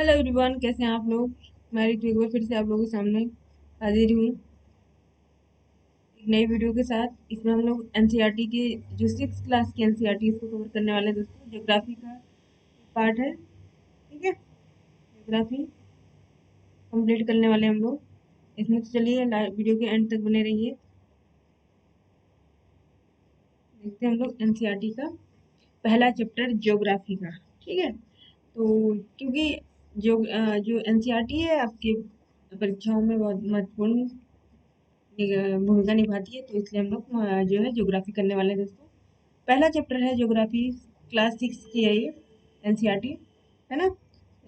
Hello everyone, कैसे हैं आप लोग। मैं ऋतु एक बार फिर से आप लोगों के सामने हाजिर हूँ एक नई वीडियो के साथ। इसमें हम लोग एनसीईआरटी के जो 6th क्लास की एनसीईआरटी इसको कवर करने वाले हैं दोस्तों। ज्योग्राफी का पार्ट है, ठीक है। ज्योग्राफी कंप्लीट करने वाले हैं हम लोग इसमें। तो चलिए वीडियो के एंड तक बने रहिए। देखते हैं हम लोग एनसीईआरटी का पहला चैप्टर ज्योग्राफी का, ठीक है। तो क्योंकि जो एनसीईआरटी है आपके परीक्षाओं में बहुत महत्वपूर्ण भूमिका निभाती है, तो इसलिए हम लोग जो है ज्योग्राफी करने वाले हैं दोस्तों। पहला चैप्टर है ज्योग्राफी, क्लास 6 की है ये एनसीईआरटी, है ना।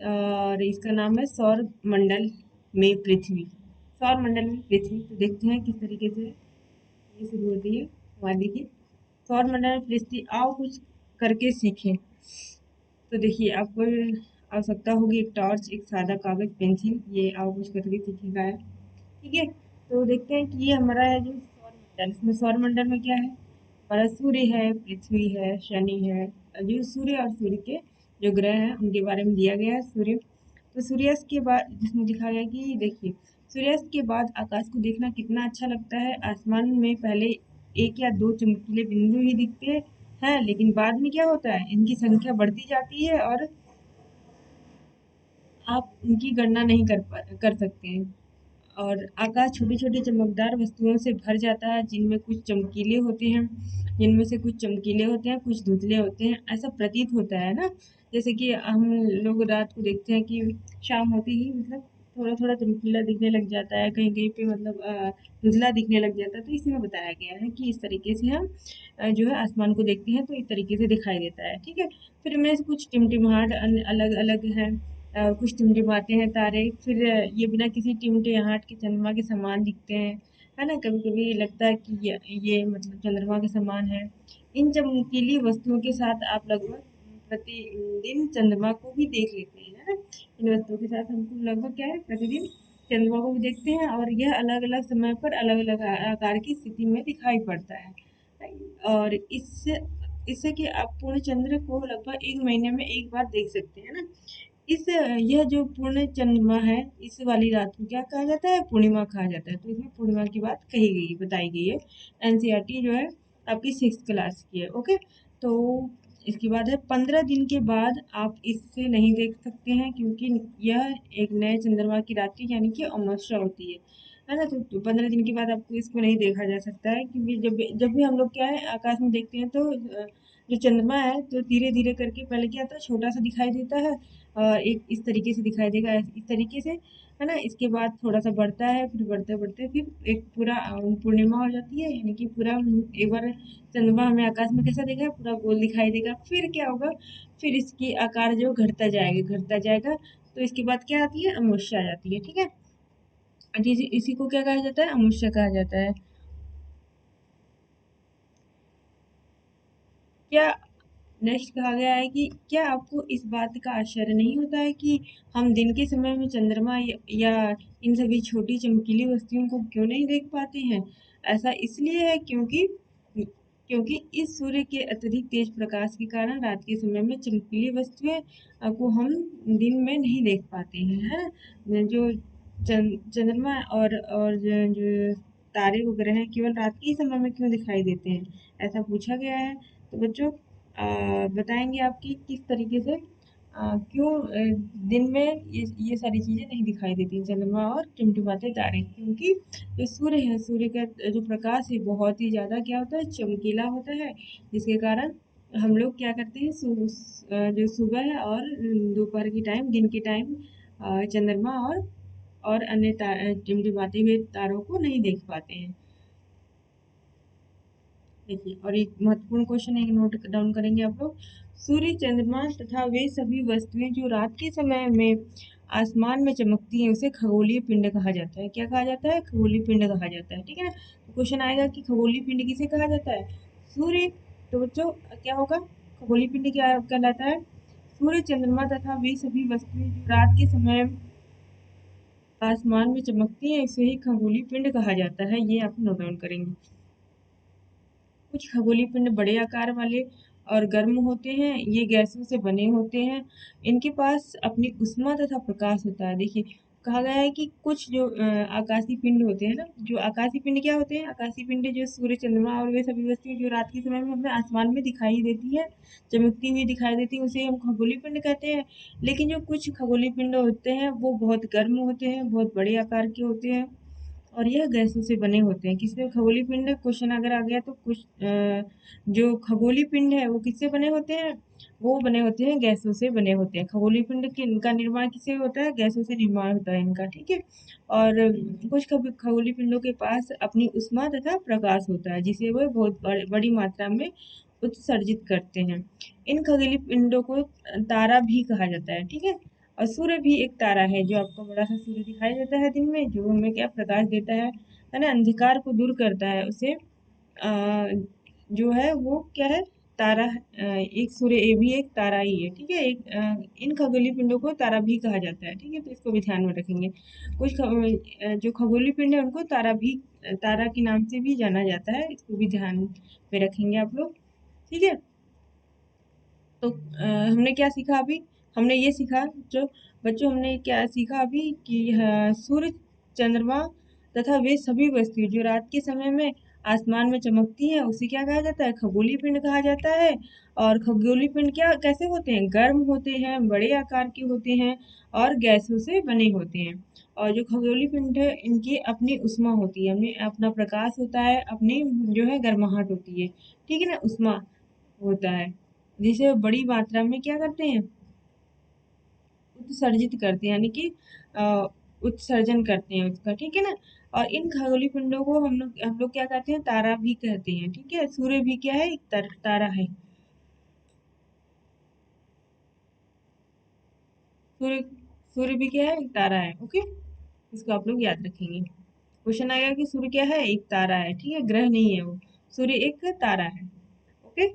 और इसका नाम है सौर मंडल में पृथ्वी। सौर मंडल में पृथ्वी, तो देखते हैं किस तरीके से ये शुरू होती है हमारी। देखिए, सौर मंडल में पृथ्वी, आओ कुछ करके सीखें। तो देखिए, आपको आवश्यकता होगी एक टॉर्च, एक सादा कागज, पेंसिल। ये आओ कुछ करके सीखेगा है, ठीक है। तो देखते हैं कि ये हमारा है जो सौर मंडल। इसमें सौर मंडल में क्या है, हमारा सूर्य है, पृथ्वी है, शनि है। जो सूर्य और सूर्य के जो ग्रह हैं उनके बारे में दिया गया है। सूर्य, तो सूर्यास्त के बाद जिसमें दिखाया गया कि देखिए, सूर्यास्त के बाद आकाश को देखना कितना अच्छा लगता है। आसमान में पहले एक या दो चमकीले बिंदु ही दिखते हैं, लेकिन बाद में क्या होता है, इनकी संख्या बढ़ती जाती है और आप उनकी गणना नहीं कर सकते हैं। और आकाश छोटी-छोटी चमकदार वस्तुओं से भर जाता है, जिनमें कुछ चमकीले होते हैं, जिनमें से कुछ चमकीले होते हैं, कुछ धुंधले होते हैं। ऐसा प्रतीत होता है ना, जैसे कि हम लोग रात को देखते हैं कि शाम होते ही मतलब थोड़ा-थोड़ा चमकीला दिखने लग जाता है, कहीं-कहीं पे मतलब धुंधला दिखने लग जाता है। तो इसमें बताया गया है कि इस तरीके से हम जो है आसमान को देखते हैं तो इस तरीके से दिखाई देता है, ठीक है। फिर इनमें से कुछ टिमटिमाहट अलग-अलग हैं। कुछ टिमटिमाते हैं तारे। फिर ये बिना किसी टिमटिमाहट के चंद्रमा के समान दिखते हैं, है ना। कभी-कभी लगता है कि ये मतलब चंद्रमा के समान है। इन चमकीली वस्तुओं के साथ आप लगभग प्रतिदिन चंद्रमा को भी देख लेते हैं, है ना। इन वस्तुओं के साथ हमको लगभग क्या है, प्रतिदिन चंद्रमा को भी देखते हैं और यह अलग-अलग समय पर अलग-अलग आकार की स्थिति में दिखाई पड़ता है। और इससे इससे कि आप पूर्ण चंद्र को लगभग 1 महीने में 1 बार देख सकते हैं ना। यह जो पूर्ण चंद्रमा है, इस वाली रात को क्या कहा जाता है, पूर्णिमा कहा जाता है। तो इसमें पूर्णिमा की बात कही गई, बताई गई है। एनसीईआरटी जो है आपकी 6th क्लास की है, ओके। तो इसके बाद है 15 दिन के बाद आप इससे नहीं देख सकते हैं, क्योंकि यह एक नए चंद्रमा की रात्रि यानी कि अमावस्या होती है ना। तो 15 दिन के बाद आपको इसको नहीं देखा जा सकता है, क्योंकि जब जब भी हम लोग क्या है आकाश में देखते हैं तो जो चंद्रमा है तो धीरे धीरे करके पहले क्या होता है, छोटा सा दिखाई देता है। एक इस तरीके से दिखाई देगा, इस तरीके से, है ना। इसके बाद थोड़ा सा बढ़ता है, फिर बढ़ते बढ़ते फिर एक पूरा पूर्णिमा हो जाती है, यानी कि पूरा एक बार चंद्रमा हमें आकाश में कैसा देगा, पूरा गोल दिखाई देगा। फिर क्या होगा, फिर इसकी आकार जो घटता जाएगा। तो इसके बाद क्या आती है, अमावस्या आ जाती है, ठीक है। इसी को क्या कहा जाता है, अमावस्या कहा जाता है। क्या नेक्स्ट कहा गया है कि क्या आपको इस बात का आश्चर्य नहीं होता है कि हम दिन के समय में चंद्रमा या इन सभी छोटी चमकीली वस्तुओं को क्यों नहीं देख पाते हैं। ऐसा इसलिए है क्योंकि इस सूर्य के अत्यधिक तेज प्रकाश के कारण रात के समय में चमकीली वस्तुएं को हम दिन में नहीं देख पाते हैं, है ना। जो चंद्रमा और जो तारे वगैरह हैं, केवल रात के ही समय में क्यों दिखाई देते हैं, ऐसा पूछा गया है। तो बच्चों बताएंगे आपकी किस तरीके से क्यों दिन में ये सारी चीजें नहीं दिखाई देती, चंद्रमा और टिमटिमाते तारे। क्योंकि जो सूर्य है, सूर्य का जो प्रकाश है बहुत ही ज्यादा क्या होता है, चमकीला होता है। जिसके कारण हम लोग क्या करते हैं, जो सुबह है और दोपहर की टाइम, दिन के टाइम चंद्रमा और अन्य टिमटिमाते हुए तारों को नहीं देख पाते हैं। देखिए, और एक महत्वपूर्ण क्वेश्चन है, नोट डाउन करेंगे आप लोग। सूर्य, चंद्रमा तथा वे सभी वस्तुएं जो रात के समय में आसमान में चमकती हैं, उसे खगोलीय पिंड कहा जाता है। क्या कहा जाता है, खगोलीय पिंड कहा जाता है, ठीक है ना। तो क्वेश्चन आएगा कि खगोलीय पिंड किसे कहा जाता है, सूर्य। तो बच्चों क्या होगा, खगोलीय पिंड क्या कहलाता है, सूर्य, चंद्रमा तथा वे सभी वस्तुएं जो रात के समय आसमान में चमकती हैं, इसे ही खगोलीय पिंड कहा जाता है। ये आप नोट डाउन करेंगे। कुछ खगोलीय पिंड बड़े आकार वाले और गर्म होते हैं, ये गैसों से बने होते हैं। इनके पास अपनी ऊष्मा तथा प्रकाश होता है। देखिए, कहा गया है कि कुछ जो आकाशीय पिंड होते हैं ना, जो आकाशीय पिंड क्या होते हैं? आकाशीय पिंड जो सूर्य, चंद्रमा और वे सभी वस्तुएं जो रात के समय में हमें आसमान में दिखाई देती है, चमकती हुई दिखाई देती है, उसे हम खगोलीय पिंड कहते हैं। लेकिन जो कुछ खगोलीय पिंड होते हैं वो बहुत गर्म होते हैं, बहुत बड़े आकार के होते हैं और यह गैसों से बने होते हैं। किससे? खगोलीय पिंड क्वेश्चन अगर आ गया तो कुछ जो खगोलीय पिंड है वो किससे बने होते हैं? वो बने होते हैं, गैसों से बने होते हैं। खगोलीय पिंड के इनका निर्माण किससे होता है? गैसों से निर्माण होता है इनका, ठीक है। और कुछ खगोलीय पिंडों के पास अपनी ऊष्मा तथा प्रकाश होता है जिसे वो बहुत बड़ी मात्रा में उत्सर्जित करते हैं। इन खगोलीय पिंडों को तारा भी कहा जाता है, ठीक है। और सूर्य भी एक तारा है, जो आपको बड़ा सा सूर्य दिखाई देता है दिन में, जो हमें क्या प्रकाश देता है ना, अंधकार को दूर करता है। उसे जो है वो क्या है? तारा। एक सूर्य ये भी एक तारा ही है, ठीक है। इन खगोलीय पिंडों को तारा भी कहा जाता है, ठीक है। तो इसको भी ध्यान में रखेंगे। कुछ जो खगोलीय पिंड है उनको तारा भी, तारा के नाम से भी जाना जाता है, इसको भी ध्यान में रखेंगे आप लोग, ठीक है। तो हमने क्या सीखा अभी? हमने ये सीखा, जो बच्चों हमने क्या सीखा अभी कि सूर्य, चंद्रमा तथा वे सभी वस्तुएं जो रात के समय में आसमान में चमकती हैं उसे क्या कहा जाता है? खगोलीय पिंड कहा जाता है। और खगोलीय पिंड क्या कैसे होते हैं? गर्म होते हैं, बड़े आकार के होते हैं और गैसों से बने होते हैं। और जो खगोलीय पिंड है इनकी अपनी ऊष्मा होती है, अपनी अपना प्रकाश होता है, अपनी जो है गर्माहट होती है, ठीक है ना, ऊष्मा होता है, जिसे वो बड़ी मात्रा में क्या करते हैं? उत्सर्जित करते हैं, यानी कि अ, उत्सर्जन करते हैं उसका, ठीक है ना। और इन खगोलीय पिंडों को हम लोग क्या कहते हैं? तारा भी कहते हैं, ठीक है। सूर्य भी क्या है? एक तारा है। सूर्य सूर्य भी क्या है? एक तारा है, ओके। इसको आप लोग याद रखेंगे। क्वेश्चन आएगा कि सूर्य क्या है? एक तारा है, ठीक है, ग्रह नहीं है वो। सूर्य एक तारा है, ओके।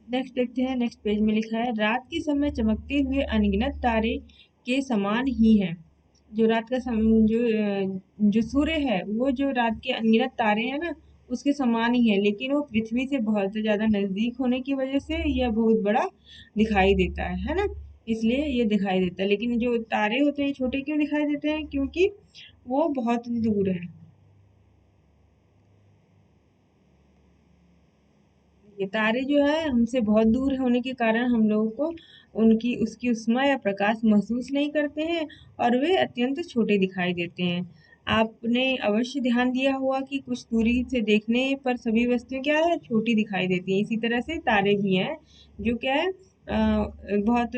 नेक्स्ट देखते हैं, नेक्स्ट पेज में लिखा है, रात के समय चमकते हुए अनगिनत तारे के समान ही है। जो रात का जो सूर्य है वो जो रात के अनगिनत तारे हैं ना उसके समान ही है, लेकिन वो पृथ्वी से बहुत ज्यादा नजदीक होने की वजह से यह बहुत बड़ा दिखाई देता है ना। इसलिए ये दिखाई देता है। लेकिन जो तारे होते हैं छोटे क्यों दिखाई देते हैं? क्योंकि वो बहुत दूर है। ये तारे जो है हमसे बहुत दूर होने के कारण हम लोगों को उनकी उसकी उष्मा या प्रकाश महसूस नहीं करते हैं और वे अत्यंत छोटे दिखाई देते हैं। आपने अवश्य ध्यान दिया होगा कि कुछ दूरी से देखने पर सभी वस्तुएं क्या है? छोटी दिखाई देती हैं। इसी तरह से तारे भी हैं जो क्या है बहुत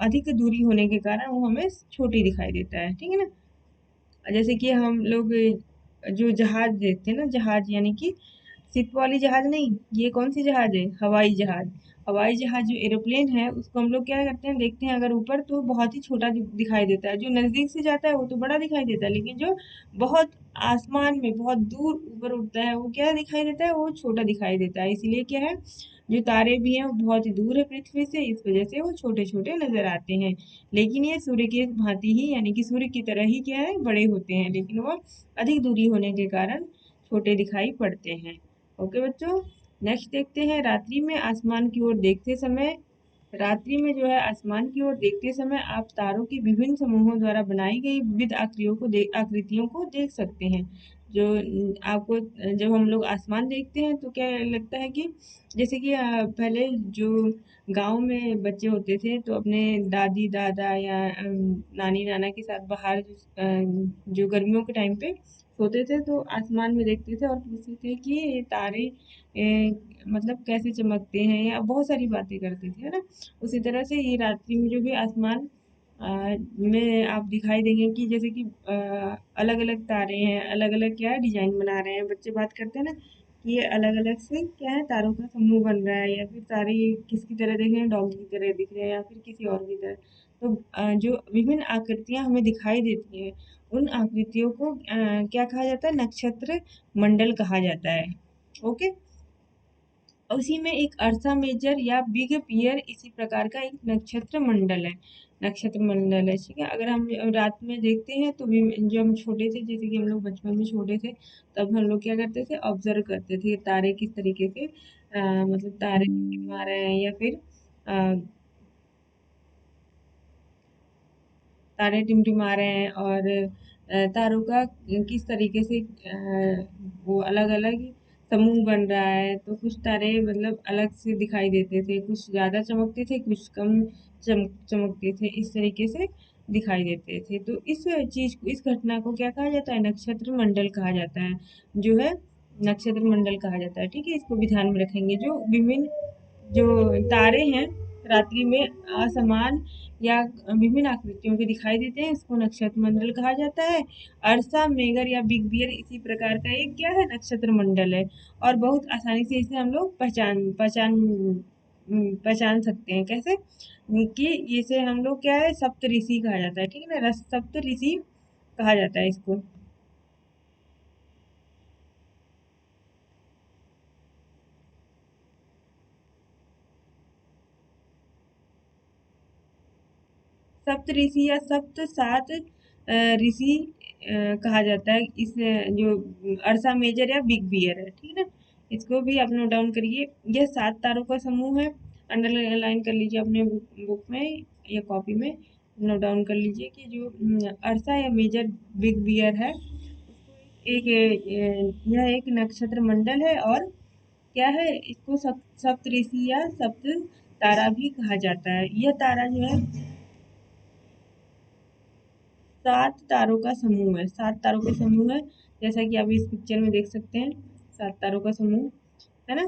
अधिक दूरी होने के कारण वो हमें छोटी दिखाई देता है, ठीक है ना। जैसे कि हम लोग जो जहाज देखते हैं ना, जहाज यानी कि शिप वाली जहाज नहीं, ये कौन सी जहाज है? हवाई जहाज। हवाई जहाज जो एरोप्लेन है उसको हम लोग क्या करते हैं? देखते हैं अगर ऊपर तो बहुत ही छोटा दिखाई देता है। जो नजदीक से जाता है वो तो बड़ा दिखाई देता है, लेकिन जो बहुत आसमान में बहुत दूर ऊपर उड़ता है वो क्या दिखाई देता है? वो छोटा दिखाई देता है। इसीलिए क्या है, जो तारे भी हैं वो बहुत ही दूर है पृथ्वी से, इस वजह से वो छोटे छोटे नजर आते हैं। लेकिन ये सूर्य की भांति ही, यानी कि सूर्य की तरह ही क्या है? बड़े होते हैं, लेकिन वो अधिक दूरी होने के कारण छोटे दिखाई पड़ते हैं। ओके बच्चों, नेक्स्ट देखते हैं, रात्रि में आसमान की ओर देखते समय। रात्रि में जो है आसमान की ओर देखते समय आप तारों के विभिन्न समूहों द्वारा बनाई गई विविध आकृतियों को देख सकते हैं। जो आपको जब हम लोग आसमान देखते हैं तो क्या लगता है कि जैसे कि पहले जो गांव में बच्चे होते थे तो अपने दादी दादा या नानी नाना के साथ बाहर जो गर्मियों के टाइम पे सोते थे तो आसमान में देखते थे और पूछते थे कि ये तारे मतलब कैसे चमकते हैं, या बहुत सारी बातें करते थे, है ना। उसी तरह से ये रात्रि में जो भी आसमान में आप दिखाई देंगे कि जैसे कि अलग अलग तारे हैं, अलग अलग क्या है डिजाइन बना रहे हैं, बच्चे बात करते हैं ना कि ये अलग अलग से क्या है तारों का समूह बन रहा है, या फिर तारे किसकी तरह दिख रहे हैं? डॉग की तरह दिख रहे हैं या फिर किसी और की तरह। तो जो विभिन्न आकृतियां हमें दिखाई देती हैं उन आकृतियों को क्या कहा जाता है? नक्षत्र मंडल कहा जाता है, ओके। उसी में एक अर्सा मेजर या बिग पियर इसी प्रकार का एक नक्षत्र मंडल है। नक्षत्र मंडल है। ठीक है, अगर हम रात में देखते हैं तो भी जो हम छोटे थे, जैसे कि हम लोग बचपन में छोटे थे, तब हम लोग क्या करते थे, ऑब्जर्व करते थे तारे किस तरीके से मतलब तारे टिमटिमा रहे हैं, या फिर अ, तारे टिमटिमा रहे हैं, और तारों का किस तरीके से वो अलग अलग समूह बन रहा है। तो कुछ तारे मतलब अलग से दिखाई देते थे, कुछ ज्यादा चमकते थे, कुछ कम चमकते थे, इस तरीके से दिखाई देते थे। तो इस चीज को, इस घटना को क्या कहा जाता है, नक्षत्र मंडल कहा जाता है, जो है नक्षत्र मंडल कहा जाता है। ठीक है, इसको भी ध्यान में रखेंगे। जो विभिन्न जो तारे हैं रात्रि में असमान या विभिन्न आकृतियों के दिखाई देते हैं, इसको नक्षत्र मंडल कहा जाता है। अर्सा, मेगर या बिग बियर इसी प्रकार का एक क्या है, नक्षत्र मंडल है। और बहुत आसानी से इसे हम लोग पहचान सकते हैं। कैसे कि इसे हम लोग क्या है, सप्त ऋषि कहा जाता है। ठीक है ना, सप्त ऋषि कहा जाता है इसको। सप्त ऋषि या सप्त सात ऋषि कहा जाता है। इस जो अर्सा मेजर या बिग बियर है, ठीक है ना, इसको भी आप नोट डाउन करिए। यह 7 तारों का समूह है। अंडरलाइन कर लीजिए अपने बुक में या कॉपी में, नोट डाउन कर लीजिए कि जो अर्सा या मेजर बिग बियर है, एक यह एक नक्षत्र मंडल है। और क्या है, इसको सप्तऋषि या सप्त तारा भी कहा जाता है। यह तारा जो है 7 तारों का समूह है। 7 तारों का समूह है, जैसा कि आप इस पिक्चर में देख सकते हैं। 7 तारों का समूह है ना,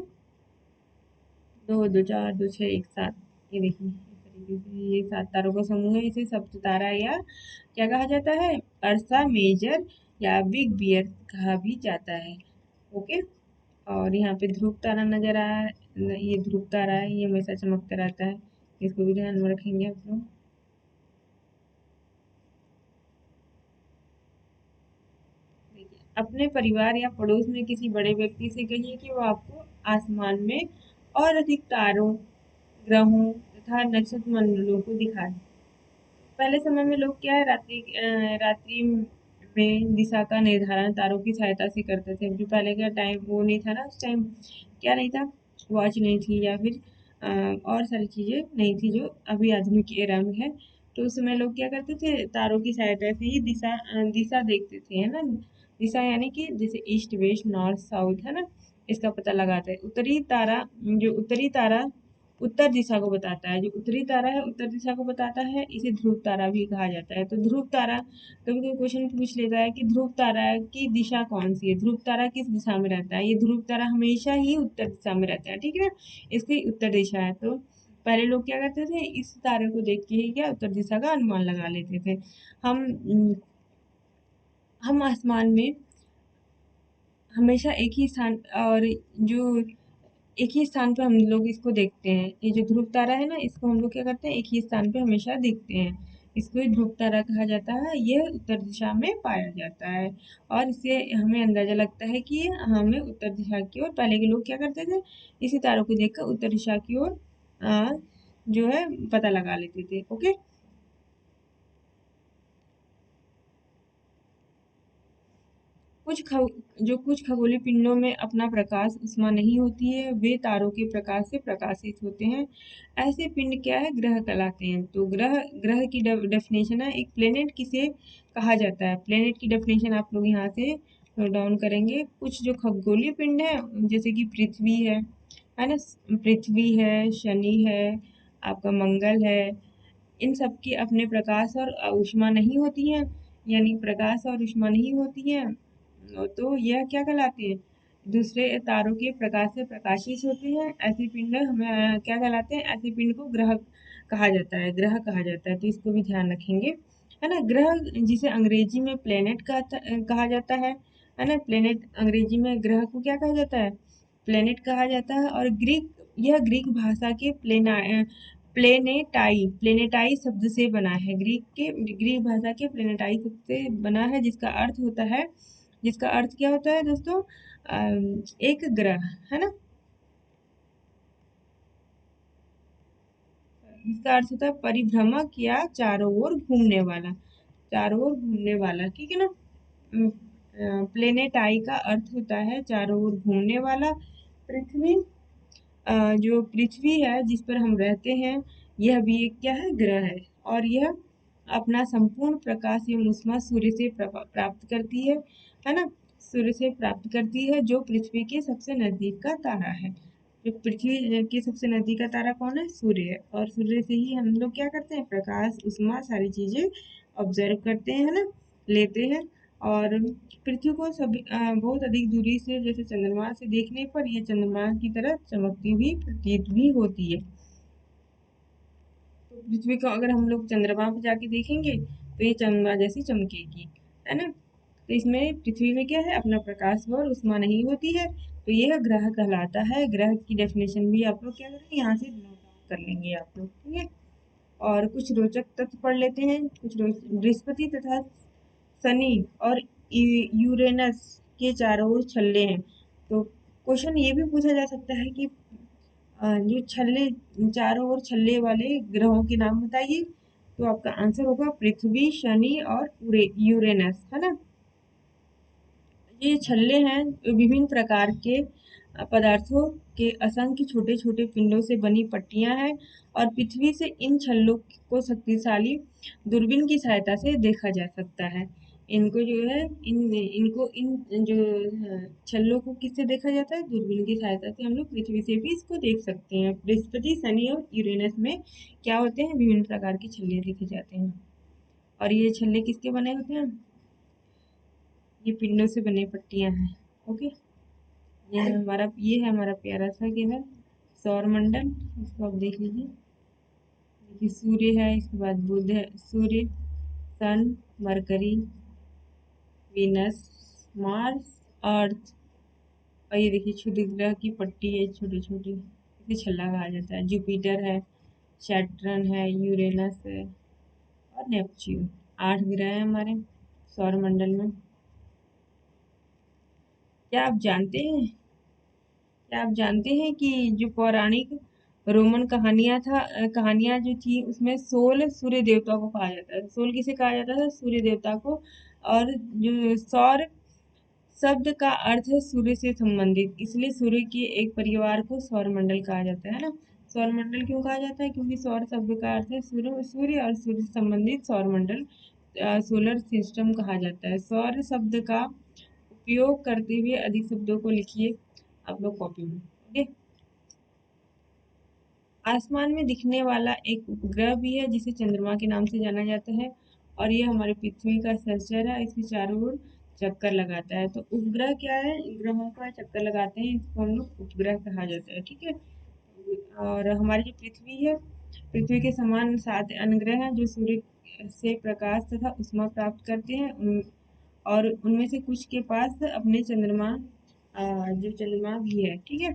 2 2 4 2 6 1 7। ये देखिए इस तरीके से ये 7 तारों का समूह है। इसे सप्त तारा या क्या कहा जाता है, अर्सा मेजर या बिग बियर कहा भी जाता है। ओके। और यहाँ पे ध्रुव तारा नजर आ रहा है, ये ध्रुव तारा है, ये हमेशा चमकता रहता है। इसको भी ध्यान में रखेंगे आप लोग। देखिए, अपने परिवार या पड़ोस में किसी बड़े व्यक्ति से कहिए कि वो आपको आसमान में और अधिक तारों, ग्रहों तथा नक्षत्र मंडलों को दिखाए। पहले समय में लोग क्या है, रात्रि में दिशा का निर्धारण तारों की सहायता से करते थे। जो पहले का टाइम वो नहीं था ना, उस टाइम क्या नहीं था, वॉच नहीं थी, या फिर और सारी चीजें नहीं थी जो अभी आधुनिक एरा में है। तो उस समय लोग क्या करते थे, तारों की सहायता से ही दिशा देखते थे, है ना। दिशा यानी कि जैसे ईस्ट वेस्ट नॉर्थ साउथ, है ना, इसका पता लगाते हैं। उत्तरी तारा उत्तर दिशा को बताता है। जो उत्तरी तारा है उत्तर दिशा को बताता है, इसे ध्रुव तारा भी कहा जाता है। तो ध्रुव तारा, कभी कोई क्वेश्चन पूछ लेता है कि ध्रुव तारा की दिशा कौन सी है, ध्रुव तारा किस दिशा में रहता है। ये ध्रुव तारा हमेशा ही उत्तर दिशा में रहता है, ठीक है, इसकी उत्तर दिशा है। तो पहले लोग क्या करते थे, इस तारे को देख के ही क्या उत्तर दिशा का अनुमान लगा लेते थे। हम हम आसमान में हमेशा एक ही स्थान, और जो एक ही स्थान पे हम लोग इसको देखते हैं। ये जो ध्रुव तारा है ना, इसको हम लोग क्या करते हैं, एक ही स्थान पे हमेशा देखते हैं। इसको ही ध्रुव तारा कहा जाता है। यह उत्तर दिशा में पाया जाता है, और इससे हमें अंदाजा लगता है कि हमें उत्तर दिशा की ओर, पहले के लोग क्या करते थे, इसी तारों को देखकर उत्तर दिशा की ओर जो है पता लगा लेते थे। ओके। कुछ खगोलीय पिंडों में अपना प्रकाश ऊष्मा नहीं होती है, वे तारों के प्रकाश से प्रकाशित होते हैं। ऐसे पिंड क्या है, ग्रह कहलाते हैं। तो ग्रह ग्रह की डेफिनेशन है, एक प्लेनेट किसे कहा जाता है। प्लेनेट की डेफिनेशन आप लोग यहाँ से नोट डाउन करेंगे। कुछ जो खगोलीय पिंड है, जैसे कि पृथ्वी है ना, पृथ्वी है, शनि है, आपका मंगल है, इन सब की अपने प्रकाश और ऊष्मा नहीं होती है, यानी प्रकाश और ऊष्मा नहीं होती है। तो यह क्या कहलाते हैं, दूसरे तारों के प्रकाश से प्रकाशित होते हैं। ऐसे पिंड हमें क्या कहलाते हैं, ऐसे पिंड को ग्रह कहा जाता है, ग्रह कहा जाता है। तो इसको भी ध्यान रखेंगे, है ना। ग्रह जिसे अंग्रेजी में प्लेनेट कहा जाता है ना। प्लेनेट अंग्रेजी में ग्रह को क्या कहा जाता है, प्लेनेट कहा जाता है। और यह ग्रीक भाषा के प्लेनेटाई शब्द से बना है। ग्रीक भाषा के प्लेनेटाई शब्द से बना है, जिसका अर्थ क्या होता है दोस्तों, एक ग्रह, है ना। इसका अर्थ होता है परिभ्रमक या चारों ओर घूमने वाला, चारों ओर घूमने वाला, ठीक है ना। प्लेनेटाई का अर्थ होता है चारों ओर घूमने वाला। पृथ्वी, जो पृथ्वी है जिस पर हम रहते हैं, यह भी एक क्या है, ग्रह है, और यह अपना संपूर्ण प्रकाश एवं ऊष्मा सूर्य से प्राप्त करती है ना, सूर्य से प्राप्त करती है, जो पृथ्वी के सबसे नजदीक का तारा है। जो पृथ्वी के सबसे नजदीक का तारा कौन है, सूर्य है, और सूर्य से ही हम लोग क्या करते हैं, प्रकाश ऊष्मा सारी चीजें ऑब्जर्व करते हैं, है ना, लेते हैं। और पृथ्वी को सभी बहुत अधिक दूरी से जैसे चंद्रमा से देखने पर यह चंद्रमा की तरह चमकती हुई प्रतीत भी होती है। तो पृथ्वी को अगर हम लोग चंद्रमा पर जाके देखेंगे तो ये चंद्रमा जैसी चमकेगी, है ना। तो इसमें पृथ्वी में क्या है, अपना प्रकाश और उष्मा नहीं होती है, तो यह ग्रह कहलाता है। ग्रह की डेफिनेशन भी आप लोग क्या करेंगे, यहाँ से नोट डाउन कर लेंगे आप लोग, ठीक है। और कुछ रोचक तथ्य पढ़ लेते हैं। बृहस्पति तथा शनि और यूरेनस के चारों ओर छल्ले हैं। तो क्वेश्चन ये भी पूछा जा सकता है कि जो छल्ले, चारों ओर छल्ले वाले ग्रहों के नाम बताइए। तो आपका आंसर होगा पृथ्वी, शनि और यूरेनस, है ना। ये छल्ले हैं विभिन्न प्रकार के पदार्थों के असंख्य छोटे छोटे पिंडों से बनी पट्टियां हैं, और पृथ्वी से इन छल्लों को शक्तिशाली दूरबीन की सहायता से देखा जा सकता है। इनको जो है, इन जो छल्लों को किससे देखा जाता है, दूरबीन की सहायता से हम लोग पृथ्वी से भी इसको देख सकते हैं। बृहस्पति, शनि और यूरेनस में क्या होते हैं, विभिन्न प्रकार के छल्ले देखे जाते हैं। और ये छल्ले किसके बने होते हैं, ये पिंडों से बने पट्टियां हैं। ओके, ये है हमारा प्यारा सा क्या है, सौर मंडल। इसको आप देख लीजिए। देखिए सूर्य है, इसके बाद बुध है, सूर्य, सन, मरकरी, वीनस, मार्स, अर्थ, और ये देखिए क्षुद्र ग्रह की पट्टी है छोटी छोटी, इसे छल्ला कहा जाता है। जुपिटर है, सैटर्न है, यूरेनस है और नेपच्यून। 8 ग्रह हैं हमारे सौर मंडल में। क्या आप जानते हैं, क्या आप जानते हैं कि जो पौराणिक रोमन कहानियां जो थी, उसमें सोल सूर्य देवता को कहा जाता है। सोल किसे कहा जाता था, सूर्य देवता को। और जो सौर शब्द का अर्थ है सूर्य से संबंधित, इसलिए सूर्य के एक परिवार को सौर मंडल कहा जाता है ना। सौर मंडल क्यों कहा जाता है, क्योंकि सौर शब्द का अर्थ है सूर्य, सूर्य और सूर्य से संबंधित सौर मंडल, सोलर सिस्टम कहा जाता है। सौर शब्द का उपयोग करते हुए अधिक शब्दों को लिखिए आप लोग कॉपी में। ओके, आसमान में दिखने वाला एक उपग्रह भी है जिसे चंद्रमा के नाम से जाना जाता है, और ये हमारे पृथ्वी का सहचर है, इसके चारों ओर चक्कर लगाता है। तो उपग्रह क्या है, ग्रहों का चक्कर लगाते हैं, इसको हम लोग उपग्रह कहा जाता है, ठीक है। और हमारी जो पृथ्वी है, पृथ्वी के समान 7 अन्य ग्रह हैं जो सूर्य से प्रकाश तथा ऊष्मा प्राप्त करते हैं। और उनमें से कुछ के पास अपने चंद्रमा, जो चंद्रमा भी है, ठीक है।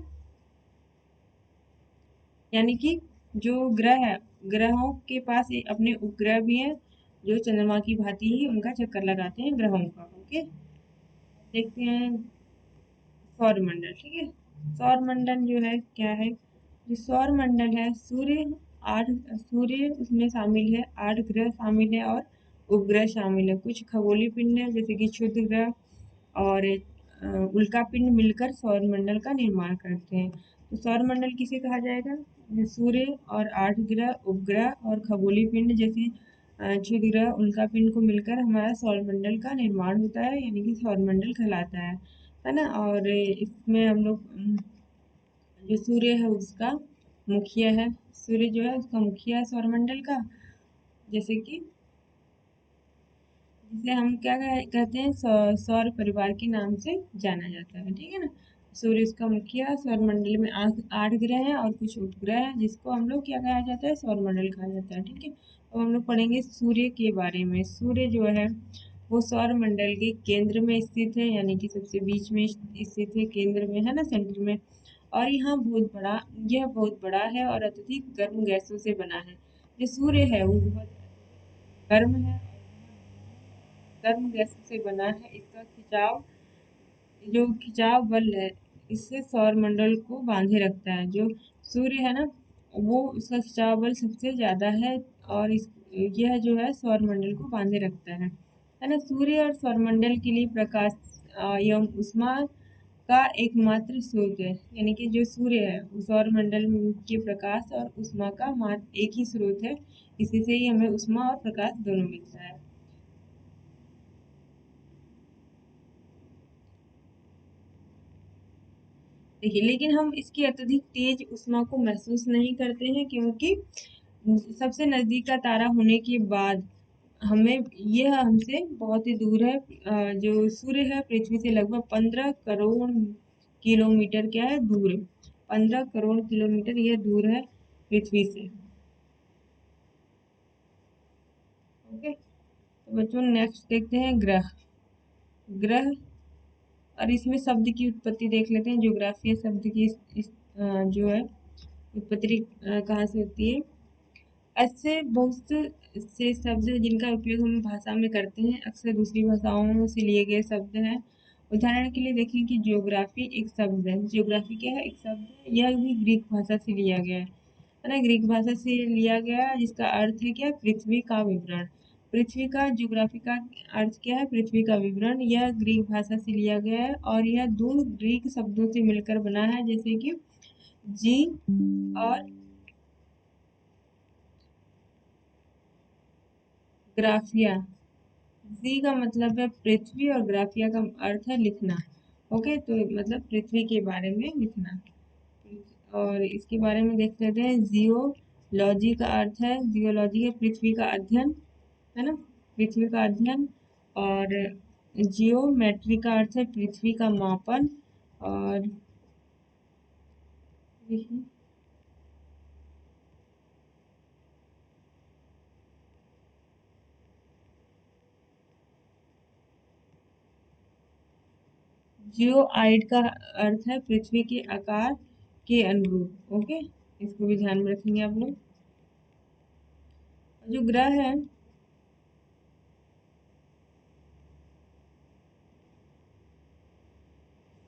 यानी कि जो ग्रह है, ग्रहों के पास अपने उपग्रह भी हैं जो चंद्रमा की भांति ही उनका चक्कर लगाते हैं ग्रहों का। ओके, देखते हैं सौर मंडल, ठीक है। सौर मंडल जो है क्या है, जो सौर मंडल है, सूर्य उसमें शामिल है, 8 ग्रह शामिल है और उपग्रह शामिल है। कुछ खगोलीय पिंड है जैसे कि क्षुद्र ग्रह और उल्का पिंड मिलकर सौर मंडल का निर्माण करते हैं। तो सौर मंडल किसे कहा जाएगा, सूर्य और 8 ग्रह, उपग्रह और खगोलीय पिंड जैसे क्षुद्र ग्रह, उल्का पिंड को मिलकर हमारा सौर मंडल का निर्माण होता है, यानी कि सौर मंडल कहलाता है ना। और इसमें हम लोग जो सूर्य है उसका मुखिया है, सूर्य जो है उसका मुखिया है सौर मंडल का, जैसे कि जिसे हम क्या कहते हैं, सौर परिवार के नाम से जाना जाता है, ठीक है ना। सूर्य उसका मुखिया, सौर मंडल में 8 ग्रह हैं और कुछ उपग्रह हैं जिसको हम लोग क्या कहा जाता है, सौर मंडल कहा जाता है, ठीक है। अब हम लोग पढ़ेंगे सूर्य के बारे में। सूर्य जो है वो सौर मंडल के केंद्र में स्थित है, यानी कि सबसे बीच में स्थित है, केंद्र में, है ना, सेंटर में। और यह बहुत बड़ा है और अत्यधिक गर्म गैसों से बना है। जो सूर्य है वो बहुत गर्म है, गर्म गैसों से बना है। इसका जो खिंचाव बल है, इससे सौर मंडल को बांधे रखता है। जो सूर्य है ना, वो उसका खिंचाव बल सबसे ज्यादा है, और यह जो है सौरमंडल को बांधे रखता है ना। सूर्य और सौरमंडल के लिए प्रकाश एवं ऊष्मा का एकमात्र स्रोत है, यानी कि जो सूर्य है वो सौरमंडल के प्रकाश और ऊष्मा का मात्र एक ही स्रोत है। इसी से ही हमें ऊष्मा और प्रकाश दोनों मिलता है। देखिए, लेकिन हम इसकी अत्यधिक तेज ऊष्मा को महसूस नहीं करते हैं, क्योंकि सबसे नजदीक का तारा होने के बाद हमें यह हमसे बहुत ही दूर है। जो सूर्य है पृथ्वी से लगभग 15 करोड़ किलोमीटर क्या है दूर है। 15 करोड़ किलोमीटर यह दूर है पृथ्वी से। ओके, तो बच्चों नेक्स्ट देखते हैं ग्रह। ग्रह, और इसमें शब्द की उत्पत्ति देख लेते हैं। ज्योग्राफी शब्द की जो है उत्पत्ति कहाँ से होती है। ऐसे बहुत से शब्द हैं जिनका उपयोग हम भाषा में करते हैं, अक्सर दूसरी भाषाओं से लिए गए शब्द हैं। उदाहरण के लिए देखें कि ज्योग्राफी एक शब्द है। ज्योग्राफी क्या है? एक शब्द है। यह भी ग्रीक भाषा से लिया गया है ना। ग्रीक भाषा से लिया गया है, जिसका अर्थ है क्या? पृथ्वी का विवरण। पृथ्वी का ज्योग्राफी का अर्थ क्या है? पृथ्वी का विवरण। यह ग्रीक भाषा से लिया गया है, और यह दो ग्रीक शब्दों से मिलकर बना है, जैसे कि जी और ग्राफिया। जी का मतलब है पृथ्वी, और ग्राफिया का अर्थ है लिखना। ओके, तो मतलब पृथ्वी के बारे में लिखना। और इसके बारे में देख लेते हैं। जियोलॉजी का अर्थ है, जियोलॉजी है पृथ्वी का अध्ययन, है ना, पृथ्वी का अध्ययन। और जियोमेट्री का अर्थ है पृथ्वी का मापन। और जियोआइड का अर्थ है पृथ्वी के आकार के अनुरूप। ओके, इसको भी ध्यान में रखेंगे आप लोग। जो ग्रह है,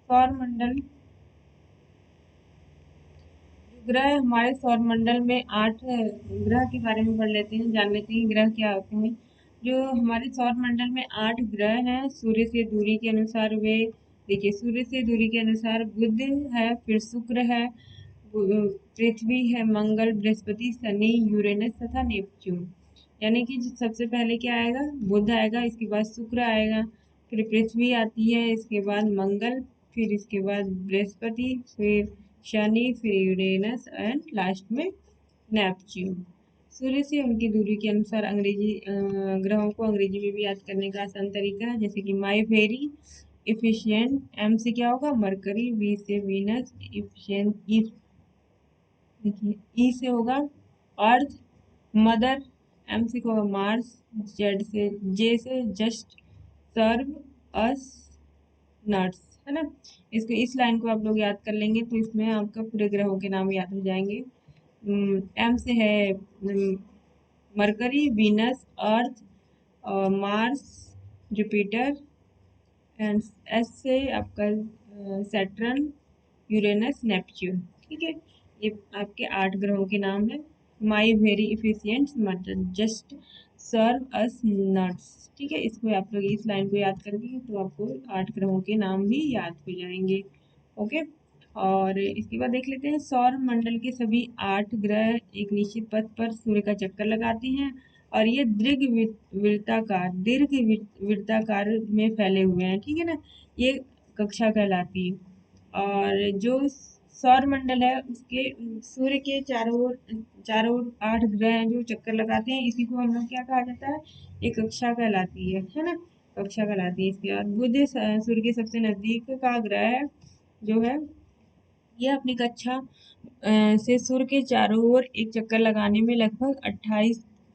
सौरमंडल, ग्रह हमारे सौरमंडल में 8 ग्रह के बारे में पढ़ लेते हैं, जान लेते हैं ग्रह क्या होते हैं। जो हमारे सौरमंडल में 8 ग्रह हैं, सूर्य से दूरी के अनुसार वे, देखिए सूर्य से दूरी के अनुसार बुध है, फिर शुक्र है, पृथ्वी है, मंगल, बृहस्पति, शनि, यूरेनस तथा नेपच्यून। यानी कि सबसे पहले क्या आएगा? बुध आएगा, इसके बाद शुक्र आएगा, फिर पृथ्वी आती है, इसके बाद मंगल, फिर इसके बाद बृहस्पति, फिर शनि, फिर यूरेनस एंड लास्ट में नेपच्यून। सूर्य से उनकी दूरी के अनुसार अंग्रेजी ग्रहों को अंग्रेजी में भी याद करने का आसान तरीका है, जैसे कि माई वेरी इफिशियंट। एम से क्या होगा? मरकरी, वी से वीनस, इफिशियंट, देखिए ई से होगा अर्थ, मदर, एम से होगा मार्स, जेड से, जे से जस्ट, सर्व, अस, नट्स, है ना। इसको, इस लाइन को आप लोग याद कर लेंगे तो इसमें आपका पूरे ग्रहों के नाम याद हो जाएंगे। एम से है mercury, Venus, earth, Mars, Jupiter, and S से आपका सैटर्न, यूरेनस, नेपच्यून। ठीक है, ये आपके 8 ग्रहों के नाम है। My very efficient mother just serve us nuts. ठीक है, इसको आप लोग इस लाइन को याद करेंगे तो आपको 8 ग्रहों के नाम भी याद हो जाएंगे। ओके, और इसके बाद देख लेते हैं सौर मंडल के सभी 8 ग्रह एक निश्चित पथ पर सूर्य का चक्कर लगाते हैं, और ये दीर्घ वृत्ताकार में फैले हुए हैं। ठीक है ना, ये कक्षा कहलाती है। और जो सौर मंडल है उसके सूर्य के चारों ओर 8 ग्रह हैं जो चक्कर लगाते हैं, इसी को हम लोग क्या कहा जाता है? एक कक्षा कहलाती है ना, कक्षा कहलाती है। इसके बाद बुध सूर्य के सबसे नजदीक का ग्रह है, जो है यह अपनी कक्षा से सूर्य के चारों ओर एक चक्कर लगाने में लगभग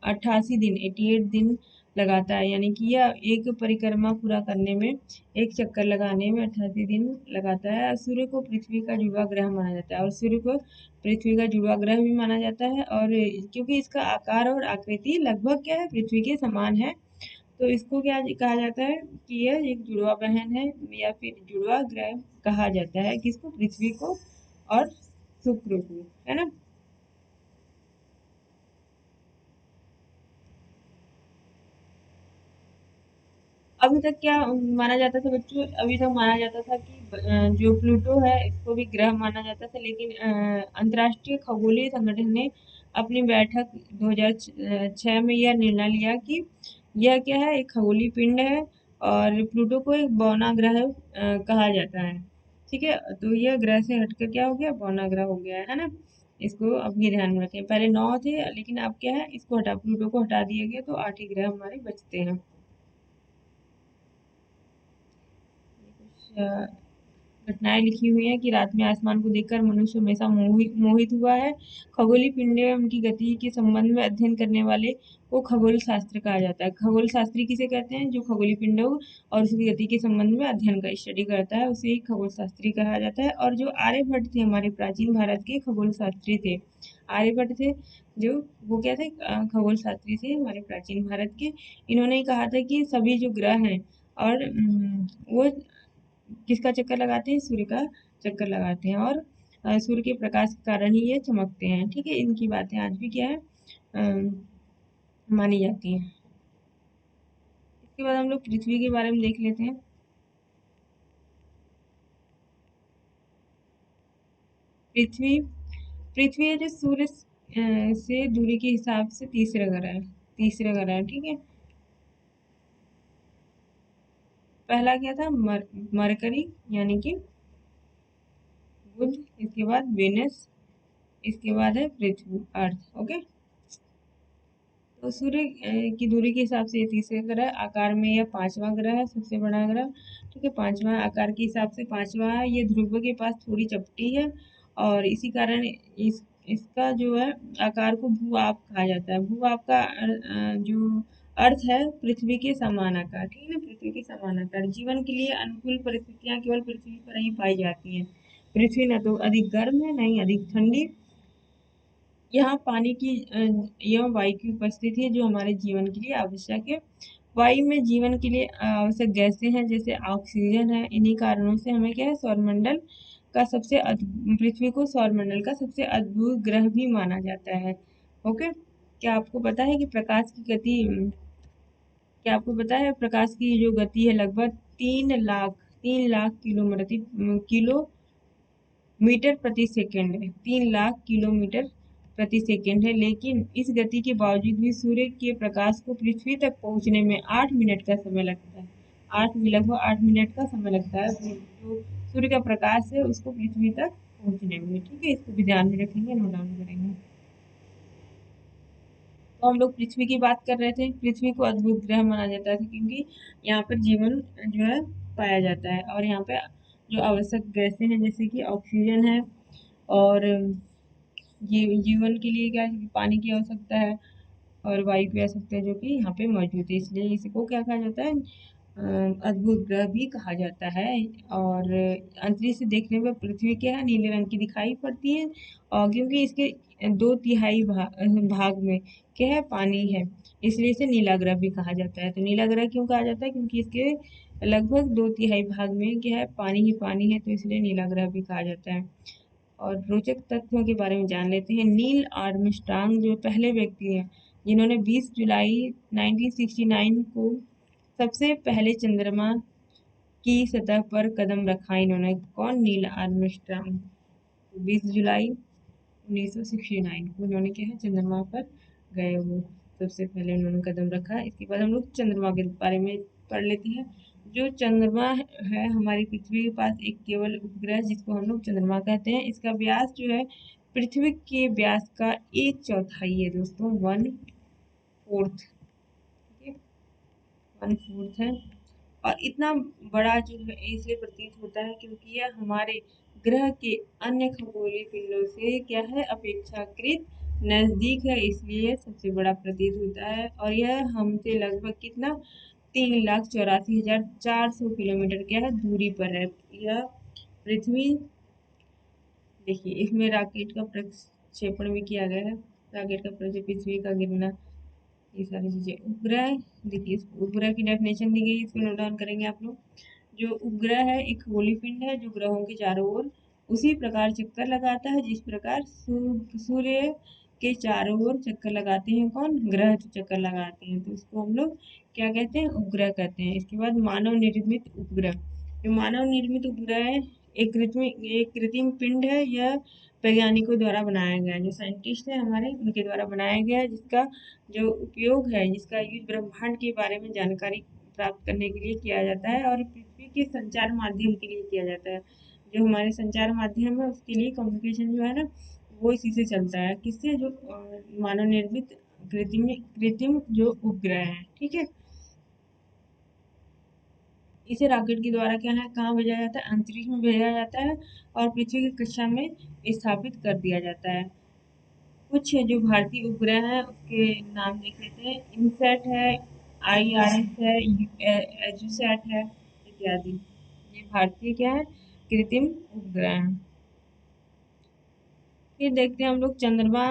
88 दिन 88 दिन लगाता है। यानी कि यह एक परिक्रमा पूरा करने में, एक चक्कर लगाने में 88 दिन लगाता है। और सूर्य को पृथ्वी का जुड़वा ग्रह माना जाता है, और सूर्य को पृथ्वी का जुड़वा ग्रह भी माना जाता है। और क्योंकि इसका आकार और आकृति लगभग क्या है? पृथ्वी के समान है, तो इसको क्या कहा जाता है कि यह एक जुड़वा बहन है, या फिर जुड़वा ग्रह कहा जाता है। किसको? पृथ्वी को और शुक्र को, है ना। अभी तक क्या माना जाता था बच्चों, अभी तक माना जाता था कि जो प्लूटो है इसको भी ग्रह माना जाता था, लेकिन अंतर्राष्ट्रीय खगोलीय संगठन ने अपनी बैठक 2006 में यह निर्णय लिया कि यह क्या है, एक खगोलीय पिंड है और प्लूटो को एक बौना ग्रह कहा जाता है। ठीक है, तो यह ग्रह से हटकर क्या हो गया, बौना ग्रह हो गया है ना। इसको अपने ध्यान में रखें, पहले 9 थे लेकिन अब क्या है, इसको हटा, प्लूटो को हटा दिया गया, तो 8 ही ग्रह हमारे बचते हैं। कुछ घटनाएं लिखी हुई हैं कि रात में आसमान को देखकर मनुष्य हमेशा मोहित हुआ है। खगोलीय पिंड में उनकी गति के संबंध में अध्ययन करने वाले को खगोल शास्त्र कहा जाता है। खगोल शास्त्री किसे कहते हैं, जो खगोलीय पिंड हो और उसकी गति के संबंध में अध्ययन का स्टडी करता है, उसे ही खगोल शास्त्री कहा जाता है। और जो आर्यभट्ट थे, हमारे प्राचीन भारत के खगोल शास्त्री थे, आर्यभट्ट थे जो, वो क्या थे, खगोल शास्त्री थे हमारे प्राचीन भारत के। इन्होंने ही कहा था कि सभी जो ग्रह हैं और वो किसका चक्कर लगाते हैं, सूर्य का चक्कर लगाते हैं, और सूर्य के प्रकाश के कारण ही ये चमकते हैं। ठीक है, इनकी बातें आज भी क्या है, मानी जाती हैं। इसके बाद हम लोग पृथ्वी के बारे में देख लेते हैं। पृथ्वी पृथ्वी है जो सूर्य से दूरी के हिसाब से तीसरा ग्रह है, तीसरा ग्रह है। ठीक है, पहला क्या था, मरकरी यानी कि बुध, इसके बाद वेनस, इसके बाद है पृथ्वी, अर्थ। ओके, तो सूर्य की दूरी के हिसाब से ये तीसरा ग्रह, आकार में यह पांचवा ग्रह है, सबसे बड़ा ग्रह। ठीक है, पांचवा आकार के हिसाब से पांचवा है। ये ध्रुव के पास थोड़ी चपटी है और इसी कारण इसका जो है आकार को भू-आप कहा जाता है। भू-आप का जो अर्थ है पृथ्वी के समान आकार। ठीक है ना, पृथ्वी के समान आकार। जीवन के लिए अनुकूल परिस्थितियां केवल पृथ्वी पर ही पाई जाती हैं। पृथ्वी न तो अधिक गर्म है, न ही अधिक ठंडी। यहाँ पानी की एवं वायु की उपस्थिति है जो हमारे जीवन के लिए आवश्यक है। वायु में जीवन के लिए आवश्यक गैसें हैं, जैसे ऑक्सीजन है। इन्हीं कारणों से हमें क्या है, सौरमंडल का पृथ्वी को सौरमंडल का सबसे अद्भुत ग्रह भी माना जाता है। ओके, क्या आपको पता है कि प्रकाश की गति, क्या आपको पता है प्रकाश की जो गति है लगभग 3 लाख किलोमीटर प्रति सेकंड है। 3 लाख किलोमीटर प्रति सेकंड है, लेकिन इस गति के बावजूद भी सूर्य के प्रकाश को पृथ्वी तक पहुंचने में 8 मिनट का समय लगता है। लगभग 8 मिनट का समय लगता है जो सूर्य का प्रकाश है उसको पृथ्वी तक पहुंचने में। ठीक है, इसको भी ध्यान में रखेंगे, नोट डाउन करेंगे। तो हम लोग पृथ्वी की बात कर रहे थे। पृथ्वी को अद्भुत ग्रह माना जाता है क्योंकि यहाँ पर जीवन जो है पाया जाता है, और यहाँ पे जो आवश्यक गैसें हैं जैसे कि ऑक्सीजन है, और जीवन के लिए क्या है कि पानी की आवश्यकता है, और वायु की आवश्यकता है जो कि यहाँ पे मौजूद है। इसलिए इसको क्या कहा जाता है, अद्भुत ग्रह भी कहा जाता है। और अंतरिक्ष से देखने में पृथ्वी क्या है, नीले रंग की दिखाई पड़ती है, और क्योंकि इसके 2/3 भाग में क्या है, पानी है, इसलिए इसे नीला ग्रह भी कहा जाता है। तो नीला ग्रह क्यों कहा जाता है, क्योंकि इसके लगभग 2/3 भाग में क्या है, पानी ही पानी है, तो इसलिए नीला ग्रह भी कहा जाता है। और रोचक तथ्यों के बारे में जान लेते हैं। नील आर्मस्ट्रांग जो पहले व्यक्ति हैं जिन्होंने 20 जुलाई 1969 को सबसे पहले चंद्रमा की सतह पर कदम रखा। इन्होंने कौन, नील आर्मस्ट्रांग। 20 जुलाई 1969 को इन्होंने क्या है, चंद्रमा पर गए, वो सबसे पहले उन्होंने कदम रखा। इसके बाद हम लोग चंद्रमा के बारे में पढ़ लेते हैं। जो चंद्रमा है हमारी पृथ्वी के पास एक केवल उपग्रह जिसको हम लोग चंद्रमा कहते हैं। इसका व्यास जो है पृथ्वी के व्यास का 1/4 है दोस्तों, 1/4। ठीक है, 1/4 है। और इतना बड़ा जो है इसलिए प्रतीत होता है क्योंकि यह हमारे ग्रह के अन्य खगोलीय पिंडों से क्या है, अपेक्षाकृत नजदीक है, इसलिए सबसे बड़ा प्रतीत होता है। और यह हमसे लगभग कितना, 3,84,400 किलोमीटर क्या है, दूरी पर है यह पृथ्वी। देखिए, इसमें रॉकेट का प्रक्षेपण भी किया गया है, रॉकेट का पृथ्वी का गिरना, ये सारी चीजें। उपग्रह, देखिए इस उपग्रह की डेफिनेशन दी गई, इसको नोट डाउन करेंगे आप लोग। जो उपग्रह है एक खगोलीय पिंड है जो ग्रहों के चारों ओर उसी प्रकार चक्कर लगाता है जिस प्रकार सूर्य के चारों ओर चक्कर लगाते हैं कौन? ग्रह जो चक्कर लगाते हैं, तो इसको हम लोग क्या कहते हैं? उपग्रह कहते हैं। इसके बाद मानव निर्मित उपग्रह। जो मानव निर्मित उपग्रह है, एक कृत्रिम पिंड है, यह वैज्ञानिकों द्वारा बनाया गया है। जो साइंटिस्ट है हमारे, उनके द्वारा बनाया गया है, जिसका जो उपयोग है, जिसका यूज ब्रह्मांड के बारे में जानकारी प्राप्त करने के लिए किया जाता है और पृथ्वी के संचार माध्यम के लिए किया जाता है। जो हमारे संचार माध्यम है उसके लिए कम्युनिकेशन जो है ना, वो इसी से चलता है। किससे? जो मानव निर्मित कृत्रिम कृत्रिम जो उपग्रह है, ठीक है। इसे रॉकेट के द्वारा क्या है, कहाँ भेजा जाता है? अंतरिक्ष में भेजा जाता है और पृथ्वी की कक्षा में स्थापित कर दिया जाता है। कुछ जो भारतीय उपग्रह हैं उसके नाम देख लेते हैं। इनसैट है, IRS है, एजुसैट है, इत्यादि। ये भारतीय क्या है? कृत्रिम उपग्रह हैं। फिर देखते हैं हम लोग चंद्रमा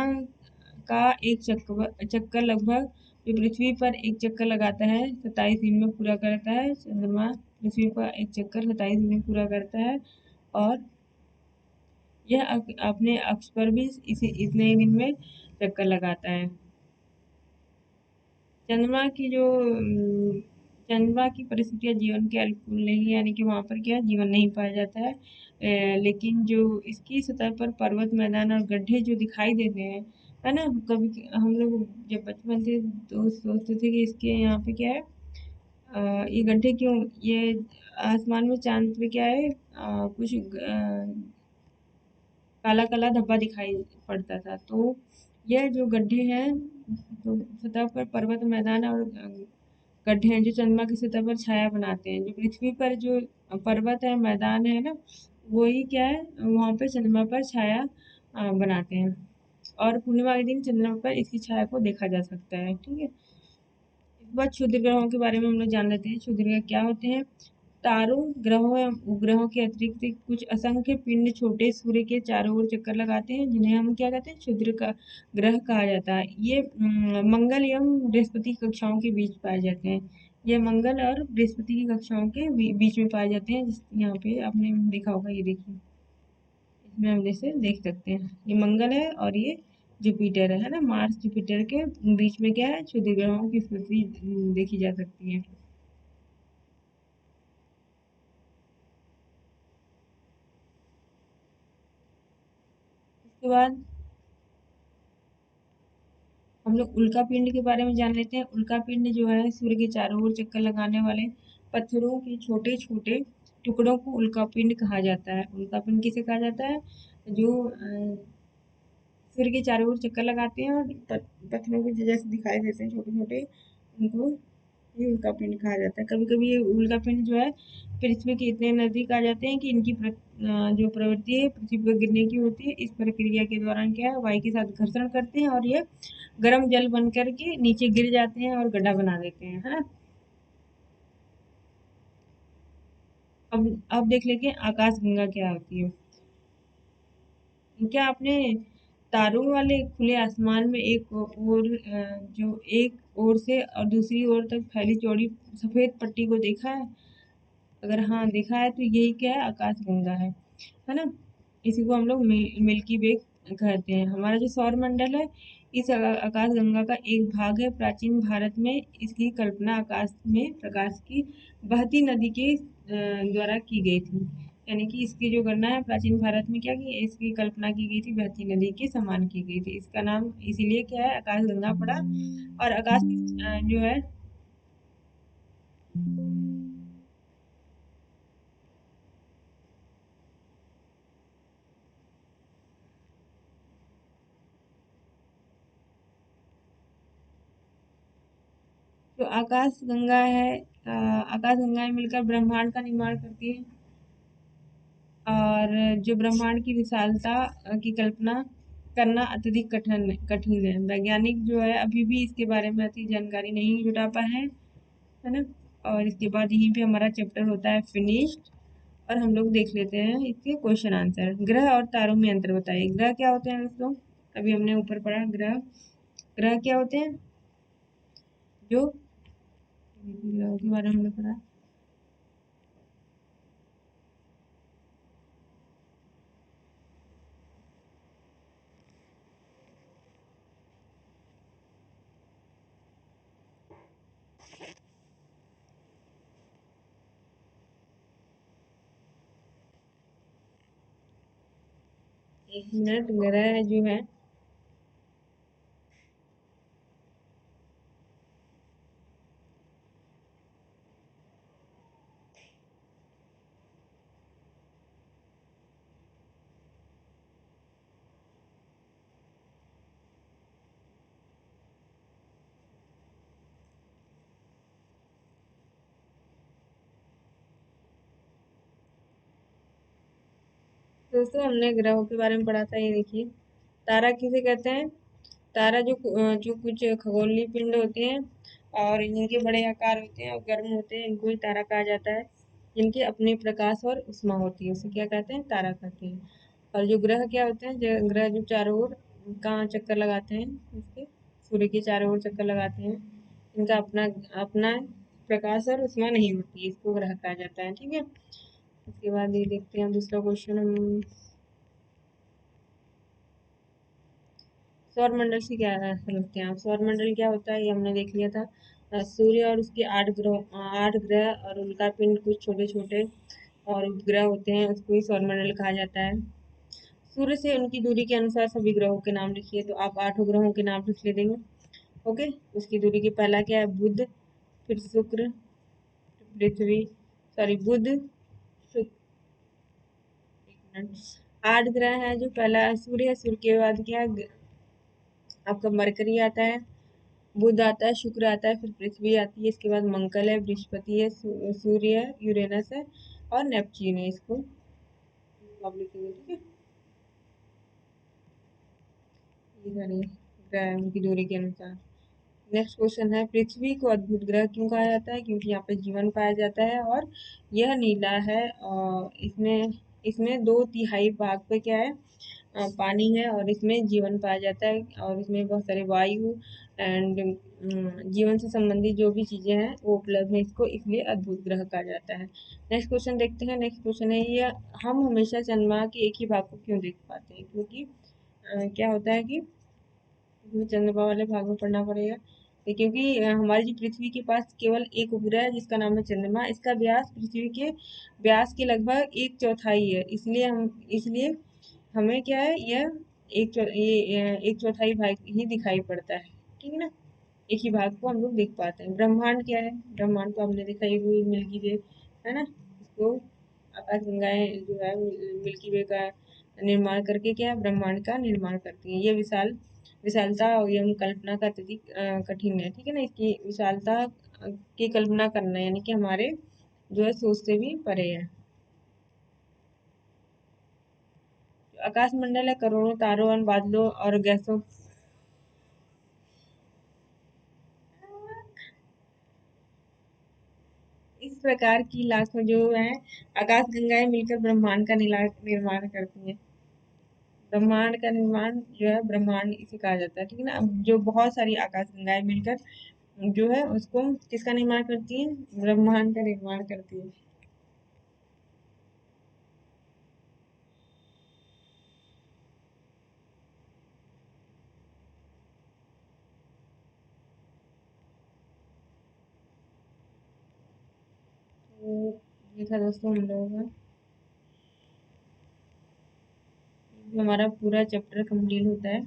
का एक चक्कर लगभग, जो पृथ्वी पर एक चक्कर लगाता है 27 दिन में पूरा करता है। चंद्रमा पृथ्वी पर एक चक्कर 27 दिन में पूरा करता है और यह अपने अक्ष पर भी इसे इतने ही दिन में चक्कर लगाता है। चंद्रमा की जो चंद्रमा की परिस्थितियाँ जीवन के अनुकूल नहीं है, यानी कि वहाँ पर क्या जीवन नहीं पाया जाता है। लेकिन जो इसकी सतह पर पर्वत, मैदान और गड्ढे जो दिखाई देते हैं, है ना, कभी हम लोग जब बचपन थे तो सोचते थे कि इसके यहाँ पे क्या है, ये गड्ढे क्यों, ये आसमान में चांद पे क्या है, कुछ काला काला धब्बा दिखाई पड़ता था। तो यह जो गड्ढे हैं, तो सतह पर पर्वत, मैदान और गड्ढे हैं जो चंद्रमा की सतह पर छाया बनाते हैं। जो पृथ्वी पर जो पर्वत है, मैदान है ना, वही क्या है, वहाँ पे चंद्रमा पर छाया बनाते हैं और पूर्णिमा के दिन चंद्रमा पर इसकी छाया को देखा जा सकता है, ठीक है। इस बार क्षुद्र ग्रहों के बारे में हम लोग जान लेते हैं। क्षुद्र ग्रह क्या होते हैं? तारों, ग्रहों या उपग्रहों के अतिरिक्त कुछ असंख्य पिंड छोटे सूर्य के चारों ओर चक्कर लगाते हैं, जिन्हें हम क्या कहते हैं? क्षुद्र का ग्रह कहा जाता है। ये मंगल एवं बृहस्पति कक्षाओं के बीच पाए जाते हैं। ये मंगल और बृहस्पति की कक्षाओं के बीच में पाए जाते हैं। यहाँ पे आपने देखा होगा, ये देखिए, इसमें हम जैसे देख सकते हैं, ये मंगल है और ये जुपिटर है ना। मार्स जुपिटर के बीच में क्या है? क्षुद्र ग्रहों की स्थिति देखी जा सकती है। उसके बाद हम लोग उल्का पिंड के बारे में जान लेते हैं। उल्का पिंड जो है, सूर्य के चारों ओर चक्कर लगाने वाले पत्थरों के छोटे छोटे टुकड़ों को उल्का पिंड कहा जाता है। उल्का पिंड किसे कहा जाता है? जो सूर्य के चारों ओर चक्कर लगाते हैं और पत्थरों के जैसे दिखाई देते हैं छोटे छोटे, उनको ये उल्का पिंड कहा जाता है। कभी कभी ये उल्का पिंड जो है पृथ्वी के इतने नजदीक आ जाते हैं कि इनकी जो प्रवृत्ति है पृथ्वी पर गिरने की होती है। इस प्रक्रिया के दौरान क्या है, वायु के साथ घर्षण करते हैं और ये गर्म जल बन करके नीचे गिर जाते हैं और गड्ढा बना देते हैं, है ना। अब देख लेते हैं आकाश गंगा क्या होती है। क्या आपने तारों वाले खुले आसमान में जो एक ओर से और दूसरी ओर तक फैली चौड़ी सफेद पट्टी को देखा है? अगर हाँ देखा है तो यही क्या है? आकाश गंगा है ना। इसी को हम लोग मिल्की वे कहते हैं। हमारा जो सौर मंडल है, इस आकाश गंगा का एक भाग है। प्राचीन भारत में इसकी कल्पना आकाश में प्रकाश की बहती नदी के द्वारा की गई थी। यानी कि इसकी जो गणना है प्राचीन भारत में क्या की, इसकी कल्पना की गई थी, बहती नदी के समान की गई थी। इसका नाम इसीलिए क्या है, आकाश गंगा पड़ा। और आकाश जो है, जो आकाश गंगा है, आकाश गंगाएं मिलकर ब्रह्मांड का निर्माण करती है। और जो ब्रह्मांड की विशालता की कल्पना करना अत्यधिक कठिन है। वैज्ञानिक जो है अभी भी इसके बारे में अच्छी जानकारी नहीं जुटा पाए हैं, है ना। और इसके बाद यहीं पे हमारा चैप्टर होता है फिनिश्ड और हम लोग देख लेते हैं इसके क्वेश्चन आंसर। ग्रह और तारों में अंतर बताइए। ग्रह क्या होते हैं दोस्तों? अभी हमने ऊपर पढ़ा ग्रह। ग्रह क्या होते हैं? जो ग्रहों के बारे में हमने पढ़ा। एक मिनट, ग्रह जो है दोस्तों, हमने ग्रहों के बारे में पढ़ा था। ये देखिए, तारा किसे कहते हैं? तारा जो कुछ खगोलीय पिंड होते हैं और इनके बड़े आकार होते हैं और गर्म होते हैं, इनको ही तारा कहा जाता है। जिनके अपने प्रकाश और उष्मा होती है, उसे क्या कहते हैं? तारा कहते हैं। और जो ग्रह क्या होते हैं? ग्रह जो चारों ओर का चक्कर लगाते हैं, उसके सूर्य के चारों ओर चक्कर लगाते हैं, इनका अपना अपना प्रकाश और उष्मा नहीं होती है, इसको ग्रह कहा जाता है। ठीक है, उसके बाद ये देखते हैं दूसरा क्वेश्चन हम। सौर मंडल से क्या समझते हैं आप? सौर मंडल क्या होता है, ये हमने देख लिया था। सूर्य और उसके 8 ग्रह और उनका पिंड कुछ छोटे छोटे और उपग्रह होते हैं, उसको ही सौर मंडल कहा जाता है। सूर्य से उनकी दूरी के अनुसार सभी ग्रहों के नाम लिखिए, तो आप 8 ग्रहों के नाम लिख ले देंगे। ओके, उसकी दूरी के पहला क्या है? बुध, फिर शुक्र, पृथ्वी, सॉरी बुध, शुक्र, 8 ग्रह है। जो पहला सूर्य है, सूर्य के बाद क्या है? आपका मरकरी आता है, बुध आता है, शुक्र आता है, फिर पृथ्वी आती है, इसके बाद मंगल है, बृहस्पति है, सूर्य है, यूरेनस है और नेपच्यून है। इसको आप लिखेंगे। ठीक है, ये सारे ग्रह हैं उनकी दूरी के अनुसार। नेक्स्ट क्वेश्चन है, पृथ्वी को अद्भुत ग्रह क्यों कहा जाता है? क्योंकि यहाँ पे जीवन पाया जाता है और यह नीला है, और इसमें इसमें 2/3 भाग पे क्या है? पानी है, और इसमें जीवन पाया जाता है, और इसमें बहुत सारे वायु एंड जीवन से संबंधित जो भी चीजें हैं वो उपलब्ध है, इसको इसलिए अद्भुत ग्रह कहा जाता है। नेक्स्ट क्वेश्चन देखते हैं। नेक्स्ट क्वेश्चन है ये, हम हमेशा चंद्रमा के एक ही भाग को क्यों देख पाते हैं? क्योंकि क्या होता है कि इसमें चंद्रमा वाले भाग में पढ़ना पड़ेगा। तो क्योंकि हमारी जो पृथ्वी के पास केवल एक उपग्रह है जिसका नाम है चंद्रमा, इसका व्यास पृथ्वी के व्यास के लगभग 1/4 है, इसलिए हमें क्या है, यह ये 1/4 भाग ही दिखाई पड़ता है। ठीक है ना, एक ही भाग को हम लोग देख पाते हैं। ब्रह्मांड क्या है? ब्रह्मांड को हमने देखा, ये हुई मिल्की वे, है ना, इसको आकाश गंगाएं जो है मिल्की वे का निर्माण करके क्या है, ब्रह्मांड का निर्माण करती है। ये विशालता और ये हम कल्पना का अत्यधिक कठिन है। ठीक है ना, इसकी विशालता की कल्पना करना यानी कि हमारे जो है सोच से भी परे है। आकाश मंडल है करोड़ों तारों और बादलों और गैसों, इस प्रकार की लाखों जो है आकाश गंगाएं मिलकर ब्रह्मांड का निर्माण करती हैं। ब्रह्मांड का निर्माण जो है, ब्रह्मांड इसे कहा जाता है। ठीक है ना, अब जो बहुत सारी आकाश गंगाएं मिलकर जो है उसको किसका निर्माण करती है? ब्रह्मांड का निर्माण करती है। तो ये था दोस्तों हम लोगों का, हमारा पूरा चैप्टर कंप्लीट होता है।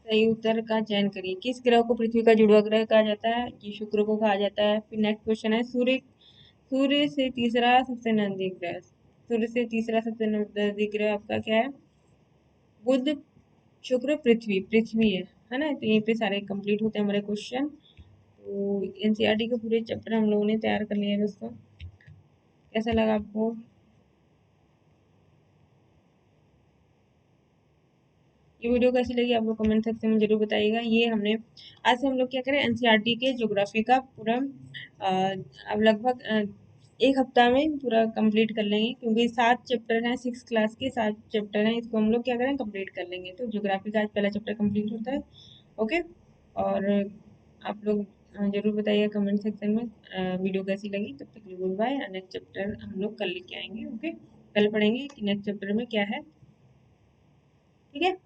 सही उत्तर का चयन करिए। किस ग्रह को पृथ्वी का जुड़वा ग्रह कहा जाता है? ये शुक्र को कहा जाता है। फिर नेक्स्ट क्वेश्चन है, सूर्य से तीसरा सबसे नजदीक ग्रह, सूर्य से तीसरा सबसे नजदीक ग्रह आपका क्या है? बुध, शुक्र, पृथ्वी है ना। तो यहीं पे सारे कंप्लीट होते हैं हमारे क्वेश्चन। तो एनसीईआरटी के पूरे चैप्टर हम लोगों ने तैयार कर लिए हैं दोस्तों। कैसा लगा आपको? ये वीडियो कैसी लगी आप लोग कमेंट सेक्शन में जरूर बताइएगा। ये हमने आज से हम लोग क्या करें, एनसीईआरटी के ज्योग्राफी का पूरा अब लगभग 1 हफ्ता में पूरा कंप्लीट कर लेंगे, क्योंकि 7 चैप्टर हैं, 6 क्लास के 7 चैप्टर हैं, इसको हम लोग क्या करें, कंप्लीट कर लेंगे। तो ज्योग्राफी का आज पहला चैप्टर कंप्लीट होता है। ओके, और आप लोग जरूर बताइएगा कमेंट सेक्शन में वीडियो कैसी लगी। तब तक के लिए गुड बाय। नेक्स्ट चैप्टर हम लोग कल लेके आएंगे। ओके, कल पढ़ेंगे कि नेक्स्ट चैप्टर में क्या है। ठीक है।